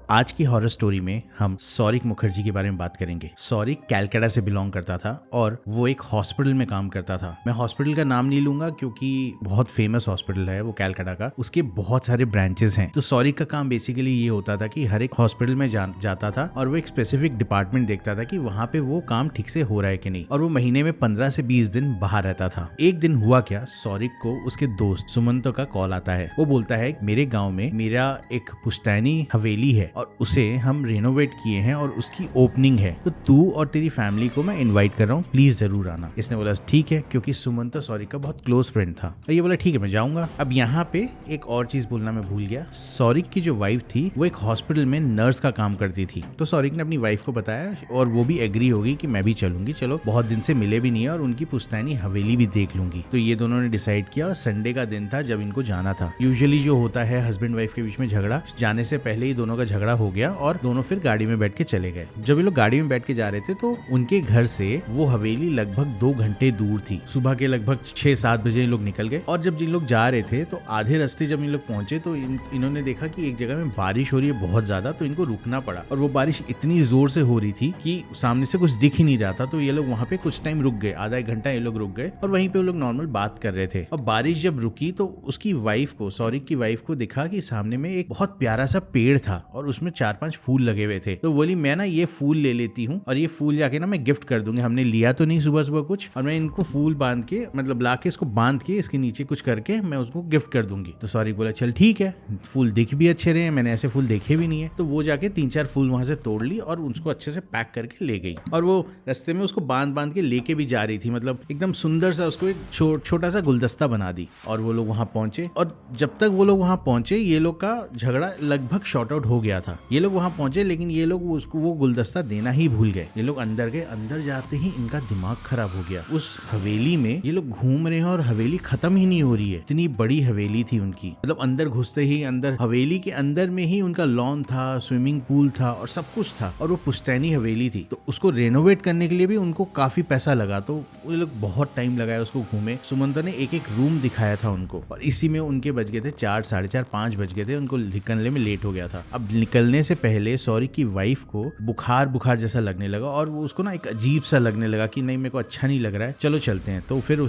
आज की horror story में हम सौरिक मुखर्जी के बारे में बात करेंगे। सौरिक कलकत्ता से बिलोंग करता था और वो एक हॉस्पिटल में काम करता था। मैं हॉस्पिटल का नाम नहीं लूंगा क्योंकि बहुत फेमस हॉस्पिटल है वो कलकत्ता का, उसके बहुत सारे ब्रांचेस हैं। तो सौरिक का काम बेसिकली ये होता था कि हर एक हॉस्पिटल में जाता था और वो एक स्पेसिफिक डिपार्टमेंट देखता था कि वहाँ पे वो काम ठीक से हो रहा है कि नहीं, और वो महीने में 15 से 20 दिन बाहर रहता था। एक दिन हुआ क्या, सौरिक को उसके दोस्त सुमंतो का कॉल आता है। वो बोलता है मेरे गाँव में मेरा एक पुश्तैनी हवेली है और उसे हम रेनोवेट किए हैं और उसकी ओपनिंग है, तो तू और तेरी फैमिली को मैं इनवाइट कर रहा हूँ, प्लीज जरूर आना। इसने बोला ठीक है, क्योंकि सुमंतो सौरिक का बहुत क्लोज फ्रेंड था। तो ये बोला ठीक है मैं जाऊंगा। अब यहाँ पे एक और चीज बोलना मैं भूल गया, सौरिक की जो वाइफ थी वो एक हॉस्पिटल में नर्स का काम करती थी। तो सौरिक ने अपनी वाइफ को बताया और वो भी एग्री होगी कि मैं भी चलूंगी, चलो बहुत दिन से मिले भी नहीं है और उनकी पुश्तैनी हवेली भी देख लूंगी। तो ये दोनों ने डिसाइड किया और संडे का दिन था जब इनको जाना था। यूजुअली जो होता है हस्बैंड वाइफ के बीच में झगड़ा, जाने से पहले ही दोनों का झगड़ा हो गया और दोनों फिर गाड़ी में बैठ के चले गए। जब ये लोग गाड़ी में बैठ के जा रहे थे तो उनके घर से वो हवेली लगभग 2 घंटे दूर थी। सुबह के लगभग 6-7 बजे इन लोग निकल गए और जब इन लोग जा रहे थे तो आधे रास्ते जब इन लोग पहुंचे तो इन्होंने देखा कि एक जगह में बारिश हो रही है बहुत ज्यादा, तो इनको रुकना पड़ा। और वो बारिश इतनी जोर से हो रही थी कि सामने से कुछ दिख ही नहीं रहा था, तो ये लोग वहाँ पे कुछ टाइम रुक गए, आधा 1 घंटा ये लोग रुक गए और वहीं पे वो लोग नॉर्मल बात कर रहे थे। और बारिश जब रुकी तो उसकी वाइफ को, सौरिक की वाइफ को दिखा कि सामने में एक बहुत प्यारा सा पेड़ था और उसमें 4-5 फूल लगे हुए थे। तो बोली मैं ना ये फूल ले लेती हूँ और ये फूल जाके ना मैं गिफ्ट कर दूंगी, हमने लिया तो नहीं सुबह सुबह कुछ, और मैं इनको फूल बांध के मतलब ला के इसको बांध के इसके नीचे कुछ करके मैं उसको गिफ्ट कर दूंगी। तो सौरिक बोला चल ठीक है, फूल दिख भी अच्छे रहे, मैंने ऐसे फूल देखे भी नहीं है। तो वो जाके 3-4 फूल वहां से तोड़ ली और उसको अच्छे से पैक करके ले गई और वो रास्ते में उसको बांध के लेके भी जा रही थी, मतलब एकदम सुंदर सा उसको एक छोटा सा गुलदस्ता बना दी। और वो लोग वहां पहुंचे और जब तक वो लोग वहां पहुंचे ये लोग का झगड़ा लगभग शॉर्ट आउट हो गया था। ये लोग वहां पहुंचे लेकिन ये लोग उसको वो गुलदस्ता देना ही भूल गए। ये लोग अंदर गए, अंदर जाते ही इनका दिमाग खराब हो गया। उस हवेली में ये लोग घूम रहे हैं और हवेली खत्म ही नहीं हो रही है, इतनी बड़ी हवेली थी उनकी। मतलब अंदर घुसते ही अंदर हवेली के अंदर में ही उनका लॉन था, स्विमिंग पूल था और सब कुछ था, और वो पुश्तैनी हवेली थी। तो उसको रेनोवेट करने के लिए भी उनको काफी पैसा लगा, तो वो लोग बहुत टाइम लगाया उसको घूमे। सुमंतो ने एक रूम दिखाया था उनको और इसी में उनके बज गए थे 4, 4:30, 5 बज गए थे, उनको निकलने में लेट हो गया था। अब निकलने से पहले सौरिक की वाइफ को बुखार जैसा लगने लगा और वो उसको ना एक अजीब सा लगने लगा कि नहीं मेरे को अच्छा नहीं लग रहा है, चलो चलते हैं। तो फिर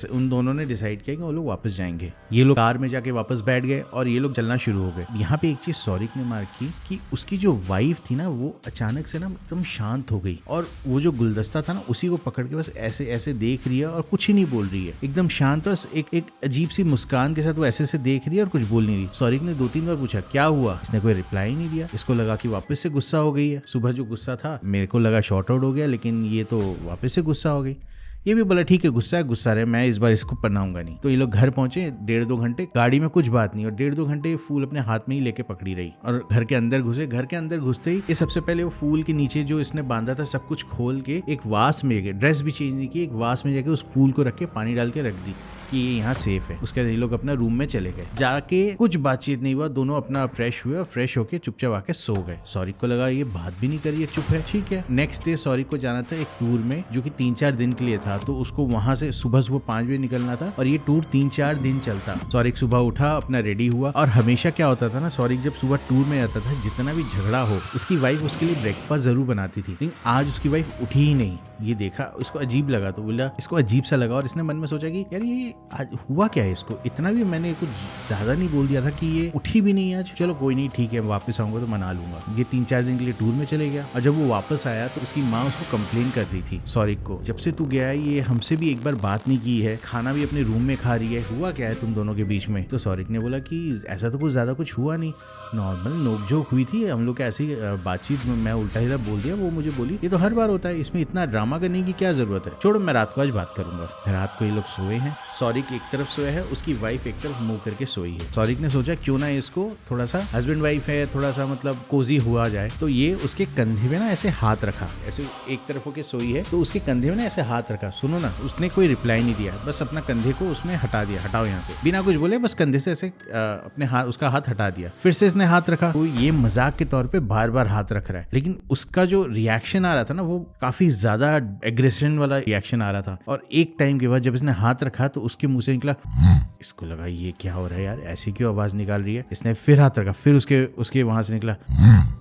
उन दोनों ने डिसाइड किया कि वो लोग वापस जाएंगे। ये लोग कार में जाके वापस बैठ गए और ये लोग चलना शुरू हो गए। यहाँ पे एक चीज सौरिक ने मार्क की कि उसकी जो वाइफ थी ना वो अचानक से ना एकदम शांत हो गई और वो जो गुलदस्ता था ना उसी को पकड़ के बस ऐसे ऐसे देख रही है और कुछ ही नहीं बोल रही है, एकदम शांत। और एक अजीब सी मुस्कान के साथ वो ऐसे देख रही है और कुछ बोल नहीं रही। सौरिक ने 2-3 बार पूछा क्या हुआ, इसने कोई रिप्लाई नहीं दिया। इसको लगा कि वापस से गुस्सा हो गई है। सुबह जो गुस्सा था मेरे को लगा शॉर्ट आउट हो गया, लेकिन ये तो वापस से गुस्सा हो गई। ये भी बोला ठीक है गुस्सा रहे, मैं इस बार इसको पनाऊंगा नहीं। तो ये लोग घर पहुंचे, 1.5-2 घंटे गाड़ी में कुछ बात नहीं और 1.5-2 घंटे फूल अपने हाथ में ही लेके पकड़ी रही और घर के अंदर घुसे। घर के अंदर घुसते ही ये सबसे पहले वो फूल के नीचे जो इसने बांधा था सब कुछ खोल के एक वास में गए, ड्रेस भी चेंज नहीं की, एक वास में जाके उस फूल को रख के पानी डाल के रख दी कि ये यहाँ सेफ है। उसके बाद ये लोग अपना रूम में चले गए। जाके कुछ बातचीत नहीं हुआ, दोनों अपना फ्रेश हुए और फ्रेश होके चुपचाप आके सो गए। सौरिक को लगा ये बात भी नहीं करी है, चुप है, ठीक है। नेक्स्ट डे सौरिक को जाना था एक टूर में जो कि 3-4 दिन के लिए था, तो उसको वहां से सुबह 5 बजे निकलना था और ये टूर 3-4 दिन चलता। सौरिक सुबह उठा, अपना रेडी हुआ और हमेशा क्या होता था ना, सौरिक जब सुबह टूर में आता था जितना भी झगड़ा हो उसकी वाइफ उसके लिए ब्रेकफास्ट जरूर बनाती थी, लेकिन आज उसकी वाइफ उठी ही नहीं। ये देखा, इसको अजीब लगा, तो बोला इसको अजीब सा लगा और इसने मन में सोचा कि यार ये आज हुआ क्या है इसको, इतना भी मैंने कुछ ज्यादा नहीं बोल दिया था कि ये उठी भी नहीं आज, चलो कोई नहीं ठीक है वापस आऊंगा तो मना लूंगा। ये 3-4 दिन के लिए टूर में चले गया और जब वो वापस आया तो उसकी माँ उसको कंप्लेन कर रही थी सौरिक को, जब से तू गया है ये हमसे भी एक बार बात नहीं की है, खाना भी अपने रूम में खा रही है, हुआ क्या है तुम दोनों के बीच में। तो सौरिक ने बोला कि ऐसा तो कुछ ज्यादा कुछ हुआ नहीं, नॉर्मल नोकझोंक हुई थी हम लोग का, ऐसी बातचीत में मैं उल्टा सीधा बोल दिया। वो मुझे बोली ये तो हर बार होता है, इसमें इतना ड्रामा करने की क्या जरूरत है, छोड़ो मैं रात को आज बात करूंगा। रात को ये लोग सोए हैं, सौरिक एक तरफ सोया है, उसकी वाइफ एक तरफ मुंह करके सोई है। सौरिक ने सोचा क्यों ना इसको थोड़ा सा, हस्बैंड वाइफ है, थोड़ा सा मतलब कोजी हुआ जाए। तो ये उसके कंधे में ना ऐसे हाथ रखा, ऐसे एक तरफ होके सोई है तो उसके कंधे में ना ऐसे हाथ रखा। सुनो ना, उसने कोई रिप्लाई नहीं दिया, बस अपना कंधे को उसने हटा दिया, हटाओ यहाँ से, बिना कुछ बोले बस कंधे से ऐसे अपने हाथ, उसका हाथ हटा दिया। फिर से इसने हाथ रखा, तो ये मजाक के तौर पे बार बार हाथ रख रहा है, लेकिन उसका जो रिएक्शन आ रहा था ना वो काफी ज्यादा एग्रेशन वाला रिएक्शन आ रहा था। और एक टाइम के बाद जब इसने हाथ रखा तो उसके मुंह से निकला। इसको लगा ये क्या हो रहा है यार, ऐसी क्यों आवाज निकाल रही है। इसने फिर हाथ रखा, फिर उसके वहां से निकला।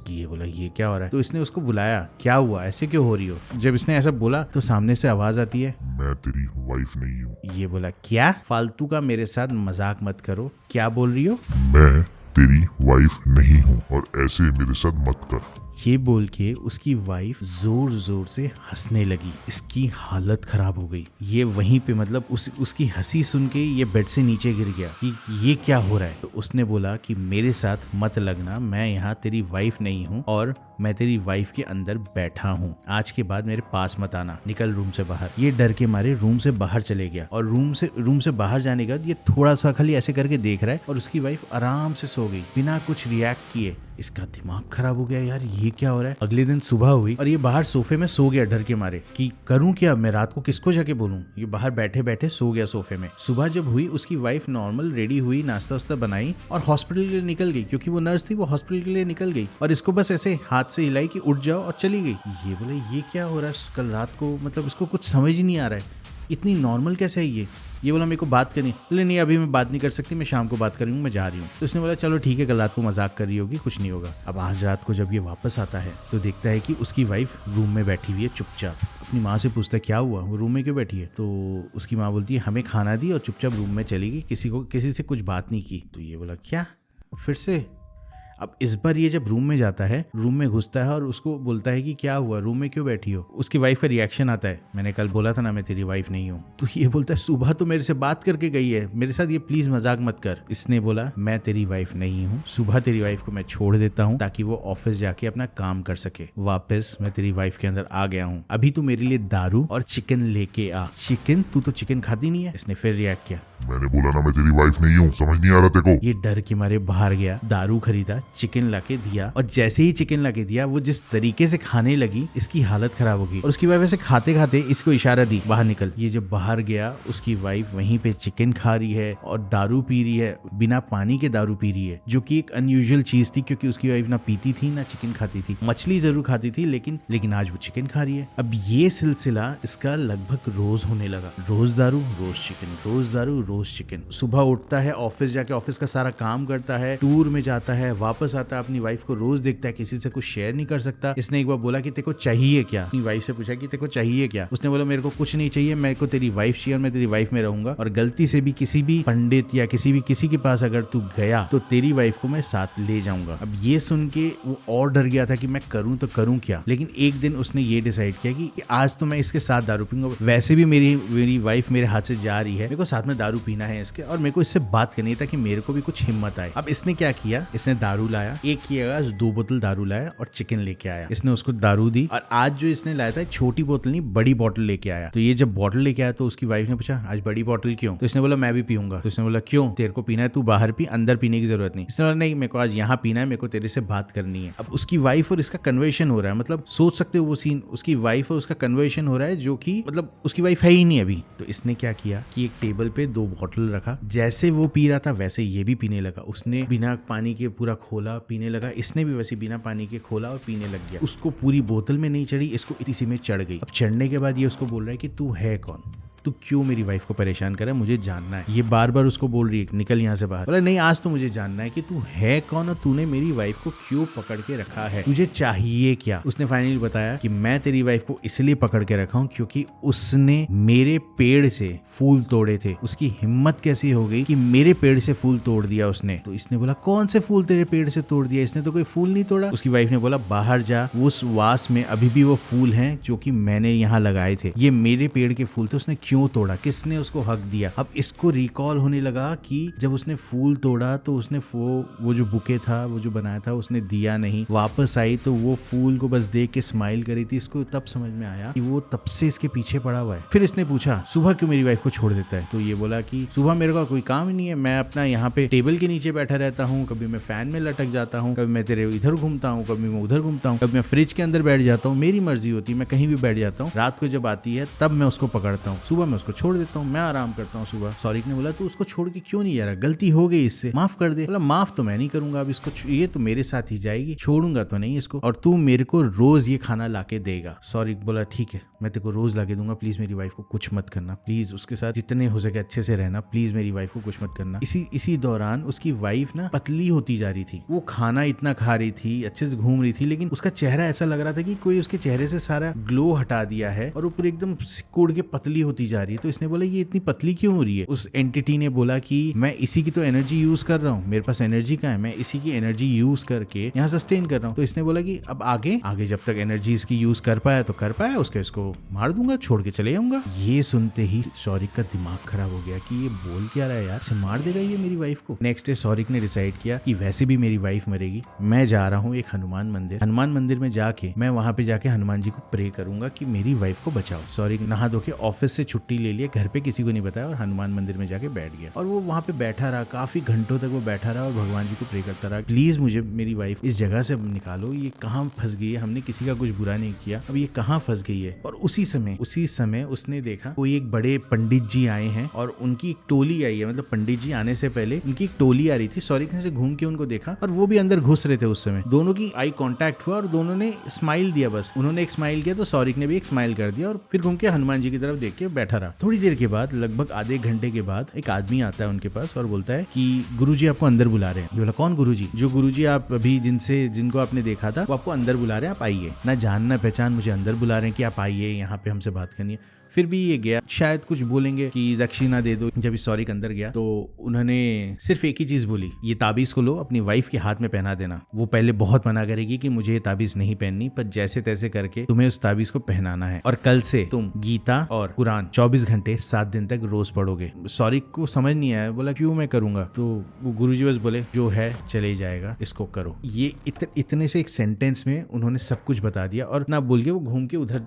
ये बोला ये क्या हो रहा है। तो इसने उसको बुलाया, क्या हुआ, ऐसे क्यों हो रही हो। जब इसने ऐसा बोला तो सामने से आवाज आती है, मैं तेरी वाइफ नहीं हूँ। ये बोला क्या, फालतू का मेरे साथ मजाक मत करो, क्या बोल रही हो। मैं तेरी वाइफ नहीं हूँ और ऐसे मेरे साथ मत कर। ये बोल के उसकी वाइफ जोर जोर से हंसने लगी। इसकी हालत खराब हो गई। ये वहीं पे मतलब उसकी हंसी सुन के ये बेड से नीचे गिर गया कि ये क्या हो रहा है। तो उसने बोला कि मेरे साथ मत लगना, मैं यहाँ तेरी वाइफ नहीं हूँ और मैं तेरी वाइफ के अंदर बैठा हूँ, आज के बाद मेरे पास मत आना, निकल रूम से बाहर। ये डर के मारे रूम से बाहर चले गया और रूम से बाहर जाने के बाद ये थोड़ा सा खाली ऐसे करके देख रहा है और उसकी वाइफ आराम से सो गई बिना कुछ रिएक्ट किए। इसका दिमाग खराब हो गया, यार ये क्या हो रहा है। अगले दिन सुबह हुई और ये बाहर सोफे में सो गया डर के मारे कि करूं क्या, मैं रात को किसको जाके बोलूं। ये बाहर बैठे बैठे सो गया सोफे में। सुबह जब हुई उसकी वाइफ नॉर्मल रेडी हुई, नाश्ता वास्ता बनाई और हॉस्पिटल के लिए निकल गई, क्योंकि वो नर्स थी, वो हॉस्पिटल के लिए निकल गई और इसको बस ऐसे हाथ से हिलाई कि उठ जाओ और चली गई। ये बोले ये क्या हो रहा है कल रात को, मतलब इसको कुछ समझ ही नहीं आ रहा है, इतनी नॉर्मल कैसे है ये बोला मेरे को बात करनी। बोले नहीं अभी मैं बात नहीं कर सकती, मैं शाम को बात करूंगी, मैं जा रही हूँ। तो उसने बोला चलो ठीक है, कल रात को मजाक कर रही होगी, कुछ नहीं होगा। अब आज रात को जब ये वापस आता है तो देखता है कि उसकी वाइफ रूम में बैठी हुई है चुपचाप। अपनी माँ से पूछता है क्या हुआ, वो रूम में क्यों बैठी है। तो उसकी माँ बोलती है हमें खाना दी और चुपचाप रूम में चली गई, किसी से कुछ बात नहीं की। तो ये बोला क्या फिर से। अब इस बार ये जब रूम में जाता है, रूम में घुसता है और उसको बोलता है कि क्या हुआ, रूम में क्यों बैठी हो। उसकी वाइफ का रिएक्शन आता है, मैंने कल बोला था ना मैं तेरी वाइफ नहीं हूँ। तो ये बोलता है सुबह तो मेरे से बात करके गई है, मेरे साथ ये प्लीज मजाक मत कर। इसने बोला मैं तेरी वाइफ नहीं हूँ, सुबह तेरी वाइफ को मैं छोड़ देता हूँ ताकि वो ऑफिस जाके अपना काम कर सके। वापस मैं तेरी वाइफ के अंदर आ गया हूँ, अभी तू मेरे लिए दारू और चिकन लेके आ। चिकन, तू तो चिकन खाती नहीं है। इसने फिर रिएक्ट किया, मैंने बोला ना मैं तेरी वाइफ नहीं हूँ, समझ नहीं आ रहा तेको। ये डर के मारे बाहर गया, दारू खरीदा, चिकन लाके दिया और जैसे ही चिकन लाके दिया वो जिस तरीके से खाने लगी इसकी हालत खराब हो गई और उसकी वाइफ ऐसे खाते खाते इसको इशारा दी बाहर निकल। ये जब बाहर गया उसकी वाइफ वहीं पे चिकन खा रही है और दारू पी रही है, बिना पानी के दारू पी रही है, जो कि एक अनयूजुअल चीज थी क्योंकि उसकी वाइफ ना पीती थी ना चिकन खाती थी। मछली जरूर खाती थी लेकिन आज वो चिकन खा रही है। अब ये सिलसिला इसका लगभग रोज होने लगा, रोज दारू रोज चिकन, रोज दारू रोज चिकन। सुबह उठता है, ऑफिस जाके ऑफिस का सारा काम करता है, टूर में जाता है, वापस आता है, अपनी वाइफ को रोज देखता है, किसी से कुछ शेयर नहीं कर सकता। इसने एक बार बोला कि तेरे को चाहिए क्या, अपनी वाइफ से पूछा कि तेरे को चाहिए क्या। उसने बोला मेरे को कुछ नहीं चाहिए, मेरे को तेरी वाइफ चाहिए और मैं तेरी वाइफ में रहूंगा और गलती से भी किसी भी पंडित या किसी के पास अगर तू गया तो तेरी वाइफ को मैं साथ ले जाऊंगा। अब ये सुन के वो और डर गया था कि मैं करूं तो करूं क्या। लेकिन एक दिन उसने ये डिसाइड किया कि आज तो मैं इसके साथ दारू पीऊंगा, वैसे भी मेरी वाइफ मेरे हाथ से जा रही है, मेरे को साथ में दारू पीना है इसके और मेरे को इससे बात करनी है ताकि मेरे को भी कुछ हिम्मत आए। अब इसने क्या किया, इसने दारू लाया, एक की जगह 2 बोतल दारू लाया और चिकन लेके आया। इसने उसको दारू दी और आज जो इसने लाया था छोटी बोतल नहीं बड़ी बोतल लेके आया। तो ये जब बोतल लेके आया तो उसकी वाइफ ने पूछा आज बड़ी बोतल क्यों। तो इसने बोला मैं भी पीऊंगा। तो इसने बोला क्यों, तेरे को पीना है तू बाहर पी, अंदर पीने की जरूरत नहीं। इसने बोला नहीं मेरे को आज यहाँ पीना है, मेरे को तेरे से बात करनी है। अब उसकी वाइफ और इसका कन्वर्सेशन हो रहा है, मतलब सोच सकते हो वो सीन, उसकी वाइफ और उसका कन्वर्सेशन हो रहा है जो कि मतलब उसकी वाइफ है ही नहीं अभी। तो इसने क्या किया कि एक टेबल पे 2 बोतल रखा, जैसे वो पी रहा था वैसे ये भी पीने लगा। उसने बिना पानी के पूरा खोला पीने लगा, इसने भी वैसे बिना पानी के खोला और पीने लग गया। उसको पूरी बोतल में नहीं चढ़ी, इसको इसी में चढ़ गई। अब चढ़ने के बाद ये उसको बोल रहा है कि तू है कौन, तू क्यों मेरी वाइफ को परेशान कर रहा है, मुझे जानना है। ये बार बार उसको बोल रही है निकल यहाँ से बाहर। बोला नहीं आज तो मुझे जानना है कि तू है कौन और तूने मेरी वाइफ को क्यों पकड़ के रखा है, तुझे चाहिए क्या। उसने फाइनली बताया कि मैं तेरी वाइफ को इसलिए पकड़ के रखा हूँ क्योंकि उसने मेरे पेड़ से फूल तोड़े थे। उसकी हिम्मत कैसी हो गई कि मेरे पेड़ से फूल तोड़ दिया उसने। तो इसने बोला कौन से फूल तेरे पेड़ से तोड़ दिया, इसने तो कोई फूल नहीं तोड़ा। उसकी वाइफ ने बोला बाहर जा, उस वास में अभी भी वो फूल हैं जो कि मैंने यहाँ लगाए थे, ये मेरे पेड़ के फूल थे, उसने क्यों तोड़ा, किसने उसको हक दिया। अब इसको रिकॉल होने लगा कि जब उसने फूल तोड़ा तो उसने वो जो बुके था, वो जो बनाया था उसने दिया नहीं। वापस आई तो वो फूल को बस देख के स्माइल करी थी। इसको तब समझ में आया कि वो तब से इसके पीछे पड़ा हुआ है। फिर इसने पूछा सुबह क्यों मेरी वाइफ को छोड़ देता है। तो ये बोला कि सुबह मेरे को कोई काम ही नहीं है, मैं अपना यहाँ पे टेबल के नीचे बैठा रहता हूँ, कभी मैं फैन में लटक जाता हूँ, कभी मैं तेरे इधर घूमता हूँ, कभी मैं उधर घूमता हूँ, कभी मैं फ्रिज के अंदर बैठ जाता हूँ, मेरी मर्जी होती है, मैं कहीं भी बैठ जाता हूँ। रात को जब आती है तब मैं उसको पकड़ता हूँ, सुबह मैं उसको छोड़ देता हूँ, मैं आराम करता हूँ सुबह। सौरिक ने बोला तू उसको छोड़ के क्यों नहीं जा रहा, गलती हो गई इससे, माफ कर दे। बोला माफ तो मैं नहीं करूंगा, अब इसको ये तो मेरे साथ ही जाएगी, छोड़ूंगा तो नहीं इसको, और तू मेरे को रोज ये खाना लाके देगा। सौरिक बोला ठीक है। मैं तेरे को रोज लाके दूंगा, प्लीज मेरी वाइफ को कुछ मत करना, प्लीज उसके साथ जितने हो सके अच्छे से रहना, प्लीज मेरी वाइफ को कुछ मत करना। इसी दौरान उसकी वाइफ ना पतली होती जा रही थी। वो खाना इतना खा रही थी, अच्छे से घूम रही थी, लेकिन उसका चेहरा ऐसा लग रहा था कि कोई उसके चेहरे से सारा ग्लो हटा दिया है और वो पूरी एकदम सिकुड़ के पतली होती जा रही है। तो इसने बोला ये इतनी पतली क्यों हो रही है? उस एंटिटी ने बोला कि मैं इसी की तो एनर्जी यूज कर रहा हूँ, मेरे पास एनर्जी कहाँ है, मैं इसी की एनर्जी यूज करके यहाँ सस्टेन कर रहा हूँ। तो इसने बोला कि अब आगे जब तक एनर्जी इसकी यूज कर पाया तो कर पाया, उसके इसको मार दूंगा, छोड़ के चले जाऊंगा। ये सुनते ही शौरिक का दिमाग खराब हो गया कि ये बोल क्या रहा है यार, से मार देगा ये मेरी वाइफ को। नेक्स्ट डे शौरिक ने डिसाइड किया कि वैसे भी मेरी वाइफ मरेगी, मैं जा रहा हूँ एक हनुमान मंदिर में जाके मैं वहां पे जाके हनुमान जी को प्रे करूंगा कि मेरी वाइफ को बचाओ। शौरिक नहा धो के ऑफिस से छुट्टी ले लिया, घर पे किसी को नहीं बताया और हनुमान मंदिर में जाके बैठ गया। और वो वहां पे बैठा रहा, काफी घंटों तक वो बैठा रहा और भगवान जी को प्रे करता रहा, प्लीज मुझे मेरी वाइफ इस जगह से निकालो, ये कहाँ फंस गई है, हमने किसी का कुछ बुरा नहीं किया, अब ये कहाँ फंस गई है। और उसी समय उसने देखा कोई एक बड़े पंडित जी आए हैं और उनकी एक टोली आई है, मतलब पंडित जी आने से पहले उनकी एक टोली आ रही थी। शौरिक ने से घूम के उनको देखा और वो भी अंदर घुस रहे थे। उस समय दोनों की आई कांटेक्ट हुआ और दोनों ने स्माइल दिया, बस उन्होंने एक स्माइल किया तो शौरिक ने भी एक स्माइल कर दिया और फिर घूम के हनुमान जी की तरफ देख के बैठा रहा। थोड़ी देर के बाद, लगभग आधे घंटे के बाद, एक आदमी आता है उनके पास और बोलता है कि गुरुजी आपको अंदर बुला रहे हैं। ये बोला कौन गुरुजी? जो गुरुजी आप अभी जिनको आपने देखा था वो आपको अंदर बुला रहे हैं, आप आइए। ना जान ना पहचान, मुझे अंदर बुला रहे हैं कि आप आइए, यहाँ पे हमसे बात करनी है। फिर भी ये गया, शायद कुछ बोलेंगे कि दक्षिणा दे दो। जब शौरिक अंदर गया तो उन्होंने सिर्फ एक ही चीज बोली, ये ताबीज को लो, अपनी वाइफ के हाथ में पहना देना। वो पहले बहुत मना करेगी कि मुझे ये ताबीज नहीं पहननी, पर जैसे तैसे करके तुम्हें उस ताबीज को पहनाना है और कल से तुम गीता और कुरान 24 घंटे 7 दिन तक रोज पढ़ोगे। शौरिक को समझ नहीं आया, बोला क्यों मैं करूंगा? तो वो गुरुजी बस बोले जो है चले जाएगा, इसको करो। ये इतने से एक सेंटेंस में उन्होंने सब कुछ बता दिया और ना बोल के वो घूम के उधर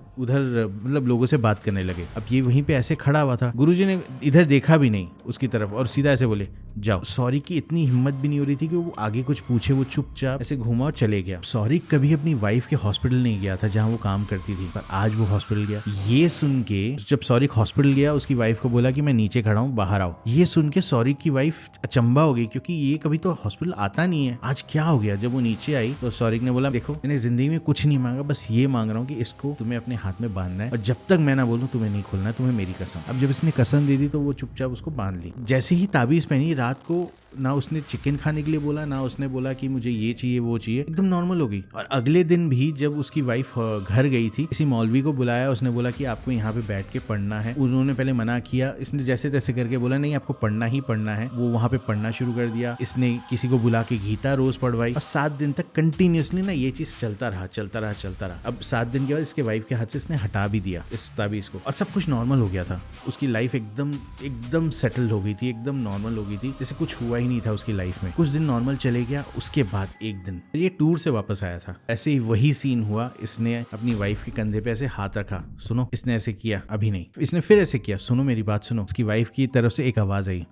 मतलब लोगों से बात करने लगे। अब ये वहीं पे ऐसे खड़ा हुआ था, गुरुजी ने इधर देखा भी नहीं उसकी तरफ और सीधा ऐसे बोले जाओ। शौरिक की इतनी हिम्मत भी नहीं हो रही थी कि वो आगे कुछ पूछे, वो चुपचाप ऐसे घूमा और चले गया। शौरिक कभी अपनी वाइफ के हॉस्पिटल नहीं गया था जहाँ वो काम करती थी, पर आज वो हॉस्पिटल गया। ये सुन के जब शौरिक हॉस्पिटल गया, उसकी वाइफ को बोला कि मैं नीचे खड़ा हूँ, बाहर आओ। ये सुन के शौरिक की वाइफ अचंबा हो गई क्योंकि ये कभी तो हॉस्पिटल आता नहीं है, आज क्या हो गया। जब वो नीचे आई तो शौरिक ने बोला देखो, मैंने जिंदगी में कुछ नहीं मांगा, बस ये मांग रहा हूँ कि इसको तुम्हें अपने हाथ में बांधना है और जब तक मैं ना बोलूं तुम्हें नहीं खोलना है, तुम्हें मेरी कसम। अब जब इसने कसम दे दी तो वो चुपचाप उसको बांध ली। जैसे ही ताबीज पहनी, रात को ना उसने चिकन खाने के लिए बोला, ना उसने बोला कि मुझे ये चाहिए वो चाहिए, एकदम नॉर्मल हो गई। और अगले दिन भी जब उसकी वाइफ घर गई थी, किसी मौलवी को बुलाया, उसने बोला कि आपको यहाँ पे बैठ के पढ़ना है। उन्होंने पहले मना किया, इसने जैसे तैसे करके बोला नहीं आपको पढ़ना ही पढ़ना है। वो वहाँ पे पढ़ना शुरू कर दिया। इसने किसी को बुला के गीता रोज पढ़वाई और 7 दिन तक कंटिन्यूसली ना ये चीज चलता रहा। अब 7 दिन के बाद इसके वाइफ के हाथ से इसने हटा भी दिया इस ताबीज को और सब कुछ नॉर्मल हो गया था। उसकी लाइफ एकदम सेटल हो गई थी, एकदम नॉर्मल हो गई थी, जैसे कुछ हुआ ही नहीं था उसकी लाइफ में। कुछ दिन नॉर्मल चले गया, उसके बाद एक दिन ये टूर से वापस आया था, ऐसे ही वही सीन हुआ। इसने अपनी वाइफ के कंधे पे ऐसे हाथ रखा, सुनो, इसने ऐसे किया, अभी नहीं, इसने फिर ऐसे किया, सुनो मेरी बात सुनो। इसकी वाइफ की तरफ से एक आवाज आई,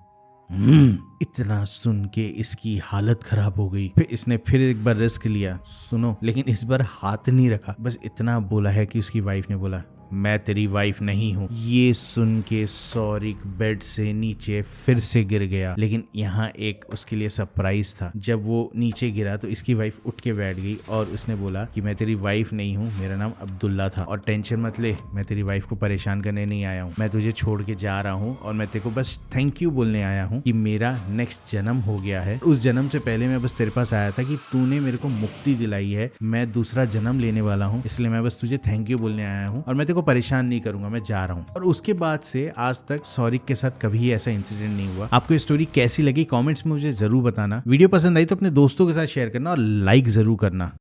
इतना सुन के इसकी हालत खराब हो गई। फिर इसने फिर एक बार रिस्क लिया, सुनो, लेकिन इस बार हाथ नहीं रखा, बस इतना बोला है कि उसकी वाइफ ने बोला मैं तेरी वाइफ नहीं हूँ। ये सुन के शौरिक बेड से नीचे फिर से गिर गया, लेकिन यहाँ एक उसके लिए सरप्राइज था। जब वो नीचे गिरा तो इसकी वाइफ उठ के बैठ गई और उसने बोला कि मैं तेरी वाइफ नहीं हूँ, मेरा नाम अब्दुल्ला था और टेंशन मत ले, मैं तेरी वाइफ को परेशान करने नहीं आया हूँ, मैं तुझे छोड़ के जा रहा हूँ और मैं तेरे को बस थैंक यू बोलने आया हूँ कि मेरा नेक्स्ट जन्म हो गया है। उस जन्म से पहले मैं बस तेरे पास आया था कि तूने मेरे को मुक्ति दिलाई है, मैं दूसरा जन्म लेने वाला हूँ, इसलिए मैं बस तुझे थैंक यू बोलने आया हूँ और मैं तेरे को परेशान नहीं करूंगा, मैं जा रहा हूँ। और उसके बाद से आज तक शौरिक के साथ कभी ऐसा इंसिडेंट नहीं हुआ। आपको ये स्टोरी कैसी लगी कमेंट्स में मुझे जरूर बताना। वीडियो पसंद आई तो अपने दोस्तों के साथ शेयर करना और लाइक जरूर करना।